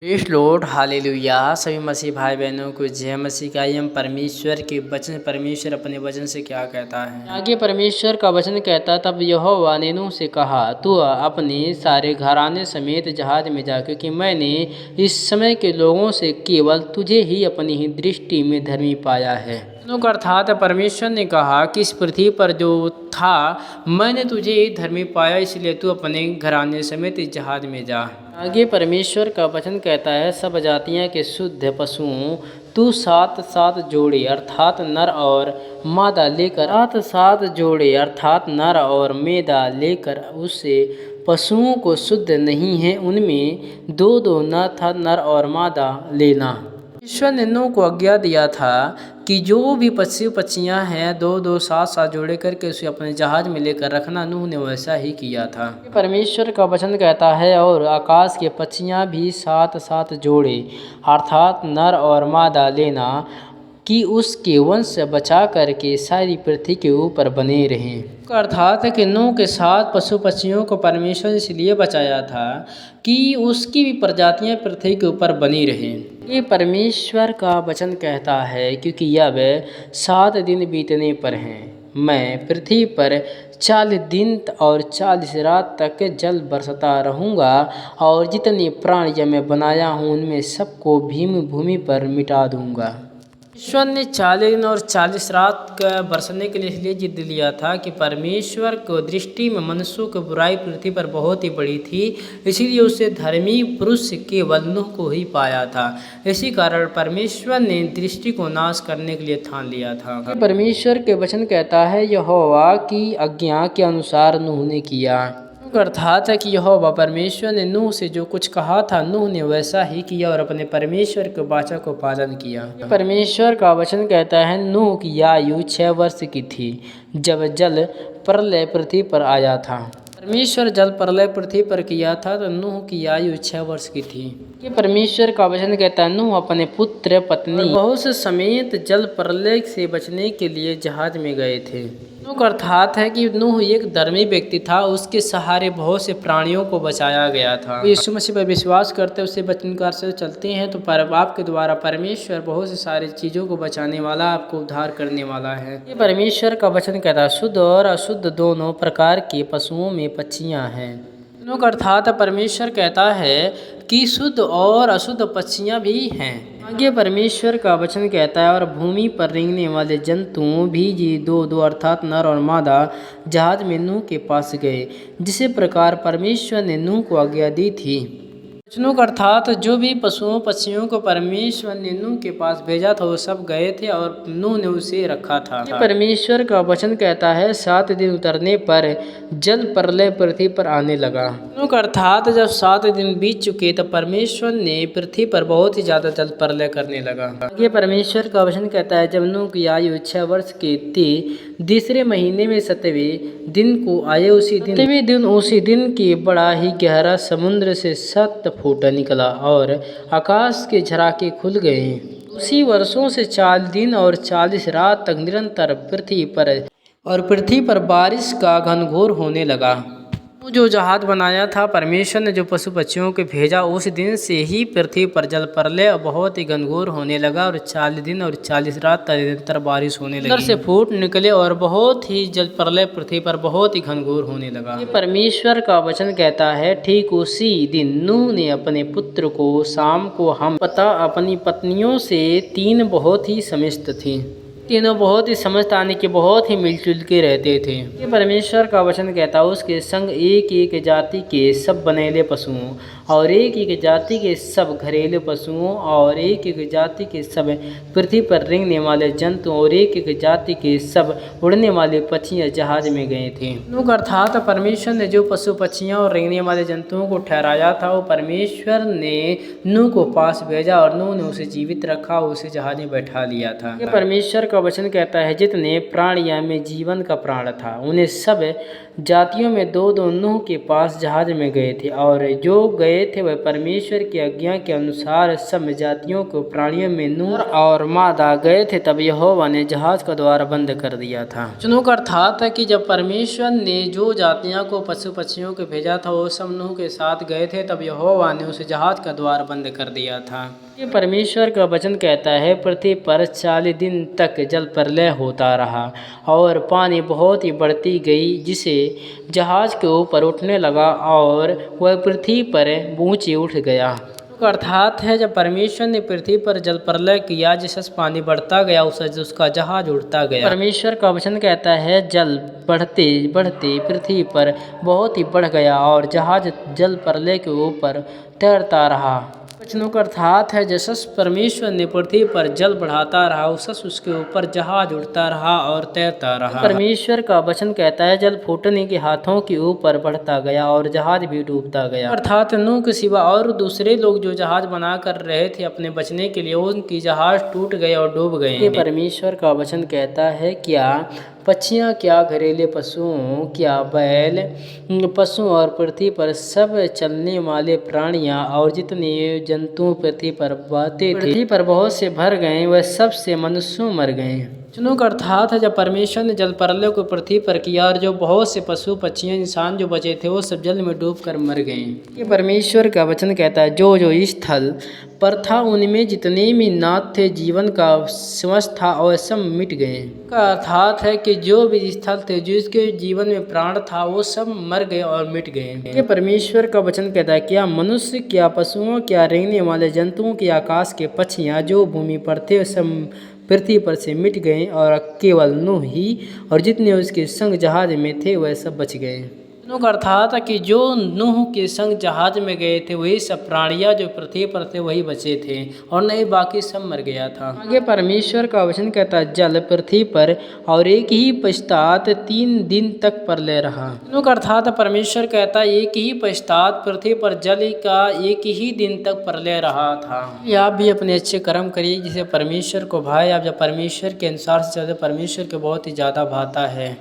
Praise Lord hallelujah. सभी मसीह भाई बहनों को जय मसीह का। हम परमेश्वर के वचन, परमेश्वर अपने वचन से क्या कहता है। आगे परमेश्वर का वचन कहता, तब यहोवा ने नूह से कहा, तू अपने सारे घराने समेत जहाज में जा, क्योंकि मैंने इस समय के लोगों से केवल तुझे ही अपनी ही दृष्टि में धर्मी पाया है। अर्थात परमेश्वर ने कहा कि इस पृथ्वी पर जो था मैंने तुझे ही धर्मी पाया, इसलिए तू अपने घराने समेत इस जहाज में जा। आगे परमेश्वर का वचन कहता है, सब जातियां के शुद्ध पशुओं तू सात सात जोड़े अर्थात नर और मादा लेकर नर और मेदा लेकर उससे पशुओं को शुद्ध नहीं है उनमें दो दो नर और मादा लेना। ईश्वर ने नूह को आज्ञा दिया था कि जो भी पशु पक्षियाँ हैं दो दो सात सात जोड़े करके उसे अपने जहाज में लेकर रखना। नूह ने वैसा ही किया था। परमेश्वर का वचन कहता है, और आकाश के पक्षियाँ भी सात सात जोड़े अर्थात नर और मादा लेना, कि उसके वंश बचा करके सारी पृथ्वी के ऊपर बने रहें। अर्थात कि नूह के साथ पशु पक्षियों को परमेश्वर ने इसलिए बचाया था कि उसकी भी प्रजातियां पृथ्वी के ऊपर बनी रहें। ये परमेश्वर का वचन कहता है, क्योंकि अब 7 दिन बीतने पर हैं, मैं पृथ्वी पर 40 दिन और 40 रात तक जल बरसता रहूँगा, और जितने प्राणी मैं बनाया हूँ उनमें सबको भूमि पर मिटा दूँगा। ईश्वर ने 40 दिन और 40 रात का बरसने के लिए इसलिए जिद लिया था कि परमेश्वर को दृष्टि में मनुष्यों की बुराई पृथ्वी पर बहुत ही बड़ी थी, इसीलिए उसे धर्मी पुरुष केवल नूह को ही पाया था। इसी कारण परमेश्वर ने दृष्टि को नाश करने के लिए ठान लिया था। परमेश्वर के वचन कहता है, यहोवा की आज्ञा के अनुसार नूह ने किया। अर्थात है कि यहोवा परमेश्वर ने नूह से जो कुछ कहा था नूह ने वैसा ही किया और अपने परमेश्वर के वाचा को पालन किया। परमेश्वर का वचन कहता है, नूह की आयु 6 वर्ष की थी जब जल प्रलय पृथ्वी पर आया था। परमेश्वर जल प्रलय पृथ्वी पर किया था तो नूह की आयु 6 वर्ष की थी। ये परमेश्वर का वचन कहता है, नूह अपने पुत्र पत्नी बहुत से समेत जल प्रलय से बचने के लिए जहाज में गए थे। नूह अर्थात है कि नूह एक धर्मी व्यक्ति था, उसके सहारे बहुत से प्राणियों को बचाया गया था। यीशु मसीह पर विश्वास करते उससे वचनकार से चलते हैं तो आपके द्वारा परमेश्वर बहुत से सारी चीज़ों को बचाने वाला, आपको उद्धार करने वाला है। ये परमेश्वर का वचन कहता है, शुद्ध और अशुद्ध दोनों प्रकार के पशुओं में पक्षियाँ हैं। अर्थात परमेश्वर कहता है कि शुद्ध और अशुद्ध पक्षियाँ भी हैं। आगे परमेश्वर का वचन कहता है, और भूमि पर रेंगने वाले जंतुओं भी ये दो दो अर्थात नर और मादा जहाज में नूह के पास गए, जिस प्रकार परमेश्वर ने नूह को आज्ञा दी थी। अर्थात जो भी पशुओं पक्षियों को परमेश्वर ने नूह के पास भेजा था वो सब गए थे और नूह ने उसे रखा था। परमेश्वर का वचन कहता है, 7 दिन उतरने पर जल प्रलय पृथ्वी पर आने लगा। अर्थात जब 7 दिन बीत चुके तब परमेश्वर ने पृथ्वी पर बहुत ही ज्यादा जल प्रलय करने लगा। ये परमेश्वर का वचन कहता है, जब नूह की आयु 6 वर्ष की थी, दूसरे महीने में 7वें दिन को आए, उसी दिन की बड़ा ही गहरा समुद्र से 7 फुट निकला और आकाश के झराखे खुल गए। उसी वर्षों से 40 दिन और 40 रात तक निरंतर पृथ्वी पर बारिश का घनघोर होने लगा। जो जहाज बनाया था परमेश्वर ने जो पशु पक्षियों को भेजा, उस दिन से ही पृथ्वी पर जल प्रलय बहुत ही घनघोर होने लगा और 40 दिन और 40 रात तक निरंतर बारिश होने लगी। से फूट निकले और बहुत ही जल प्रलय पृथ्वी पर बहुत ही घनघोर होने लगा। ये परमेश्वर का वचन कहता है, ठीक उसी दिन नूह ने अपने पुत्र को शाम को हम अपनी पत्नियों से 3 बहुत ही समस्त थी। तीनों बहुत ही समझ आने के बहुत ही मिलजुल के रहते थे। ये परमेश्वर का वचन कहता है, उसके संग एक एक जाति के सब बनेले पशुओं और एक एक जाति के सब घरेलू पशुओं और एक एक जाति के सब पृथ्वी पर रेंगने वाले जंतु और एक एक जाति के सब उड़ने वाले पक्षियाँ जहाज में गए थे। अर्थात परमेश्वर ने जो पशु पक्षियाँ और रेंगने वाले जंतुओं को ठहराया था वो परमेश्वर ने नूह को पास भेजा और नूह ने उसे जीवित रखा, उसे जहाज में बैठा लिया था। ये परमेश्वर का वचन कहता है, जितने प्राणियों में जीवन का प्राण था उन्हें सब जातियों में दो दो नूह के पास जहाज में गए थे, और जो गए थे वह परमेश्वर की आज्ञा के अनुसार सब जातियों को प्राणियों में नूह और मादा गए थे। तब यहोवा ने जहाज का द्वार बंद कर दिया था। वचनों का अर्थात है कि जब परमेश्वर ने जो जातियों को पशु पक्षियों को भेजा था वो सब नूह के साथ गए थे, तब यहोवा ने उस जहाज का द्वार बंद कर दिया था। ये परमेश्वर का वचन कहता है, पृथ्वी पर 40 दिन तक जल प्रलय होता रहा और पानी बहुत ही बढ़ती गई, जिसे जहाज के ऊपर उठने लगा और वह पृथ्वी पर ऊंची उठ गया। अर्थात है, जब परमेश्वर ने पृथ्वी पर जल प्रलय किया, जिससे पानी बढ़ता गया उसका जहाज उड़ता गया। परमेश्वर का वचन कहता है, जल बढ़ते बढ़ते पृथ्वी पर बहुत ही बढ़ गया और जहाज जल प्रलय के ऊपर तैरता रहा। वचनों का अर्थात है, जैसे परमेश्वर ने पृथ्वी पर जल बढ़ाता रहा उसके ऊपर जहाज उड़ता रहा और तैरता रहा। परमेश्वर का वचन कहता है, जल फूटने के हाथों के ऊपर बढ़ता गया और जहाज भी डूबता गया। अर्थात नूह के सिवा और दूसरे लोग जो जहाज बना कर रहे थे अपने बचने के लिए, उनकी जहाज टूट गए और डूब गए। ये परमेश्वर का वचन कहता है, क्या पक्षियाँ, क्या घरेलू पशुओं, क्या बैल पशु और पृथ्वी पर सब चलने वाले प्राणियाँ और जितने जंतु पृथ्वी पर बहते थे, पृथ्वी पर बहुत से भर गए, वह सब से मनुष्यों मर गए। वचनों का अर्थात है, जब परमेश्वर ने जल प्रलय को पृथ्वी पर किया और जो बहुत से पशु पक्षियाँ इंसान जो बचे थे वो सब जल में डूबकर मर गए। ये परमेश्वर का वचन कहता है, जो जो स्थल पर था उनमें जितने भी नाथ थे जीवन का समस्त था और सब मिट गए। का अर्थात है कि जो भी स्थल थे जिसके जीवन में प्राण था वो सब मर गए और मिट गए। ये परमेश्वर का वचन कहता है, क्या मनुष्य, क्या पशुओं, क्या रेंगने वाले जंतुओं, के आकाश के पक्षियाँ जो भूमि पर थे सब पृथ्वी पर से मिट गए और केवल नूह ही और जितने उसके संग जहाज में थे वह सब बच गए। का अर्थात है कि जो नूह के संग जहाज में गए थे वही सब प्राणियाँ जो पृथ्वी पर थे वही बचे थे और नहीं बाकी सब मर गया था। आगे परमेश्वर का वचन कहता है, जल पृथ्वी पर और एक ही पश्चात 3 दिन तक प्रलय रहा। का अर्थात है, परमेश्वर कहता है एक ही पश्चात पृथ्वी पर जल का एक ही दिन तक प्रलय रहा था। आप भी अपने अच्छे कर्म करिए जिसे परमेश्वर को भाए। आप जब परमेश्वर के अनुसार से चलते परमेश्वर को बहुत ही ज़्यादा भाता है।